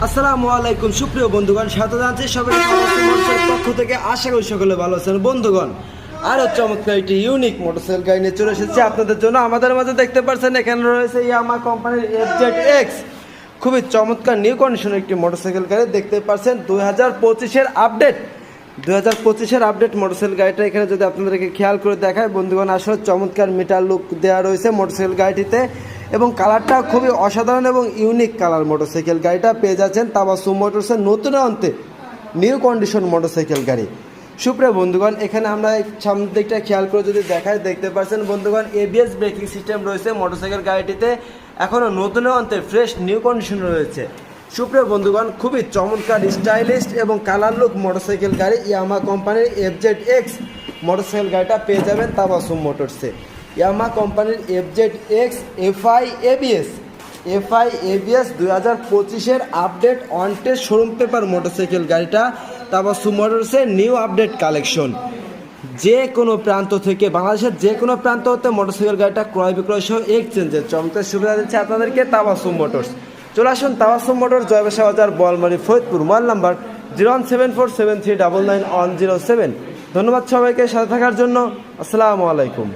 আসসালামু আলাইকুম সুপ্রিয় বন্ধুগণ, স্বাগত জানাচ্ছি সবাইকে মোটরসাইকেল পক্ষ থেকে। আশা করি সকলে ভালো আছেন বন্ধুগণ। আরও চমৎকার একটি ইউনিক মোটরসাইকেল গাড়ি নিয়ে চলে এসেছে আপনাদের জন্য। আমাদের মাঝে দেখতে পাচ্ছেন এখানে রয়েছে ইয়ামা কোম্পানির FZX, খুবই চমৎকার নিউ কন্ডিশনের একটি মোটরসাইকেল গাড়ি দেখতে পাচ্ছেন। 2025-এর আপডেট মোটরসাইকেল গাড়িটা এখানে যদি আপনাদেরকে খেয়াল করে দেখায় বন্ধুগণ, আসলে চমৎকার মিটার লুক দেওয়া রয়েছে মোটরসাইকেল গাড়িটিতে এবং কালারটা খুবই অসাধারণ এবং ইউনিক কালার। মোটরসাইকেল গাড়িটা পেয়ে যাচ্ছেন তাবাসসুম মোটরসের নতুন অন্তে নিউ কন্ডিশন মোটরসাইকেল গাড়ি। সুপ্রিয় বন্ধুগণ, এখানে আমরা সামনের দিকটা খেয়াল করে যদি দেখায় দেখতে পাচ্ছেন বন্ধুগণ, ABS ব্রেকিং সিস্টেম রয়েছে মোটরসাইকেল গাড়িটিতে, এখনও নতুন অন্তে ফ্রেশ নিউ কন্ডিশন রয়েছে। সুপ্রিয় বন্ধুগণ, খুবই চমৎকার স্টাইলিশ এবং কালার লুক মোটরসাইকেল গাড়ি ইয়ামা কোম্পানির FZX মোটরসাইকেল গাড়িটা পেয়ে যাবেন তাবাসসুম মোটরসে। ইয়ামা কোম্পানির FZX FI ABS 2025-এর update on test showroom paper motorcycle গাড়িটা তাবাসসুম মোটরসের নিউ আপডেট কালেকশন। যে কোনো প্রান্ত থেকে, বাংলাদেশের যে কোনো প্রান্ত হতে মোটরসাইকেল গাড়িটা ক্রয় বিক্রয় সহ এক্সচেঞ্জের চমৎকার সুবিধা দিচ্ছে আপনাদেরকে তাবাসসুম মোটরস। চলে আসুন তাবাসসুম মোটরস, জয়বাসা বাজার, বোয়ালমারী, ফরিদপুর। Mobile number 01747399107। ধন্যবাদ সবাইকে সাথে থাকার জন্য। আসসালামু আলাইকুম।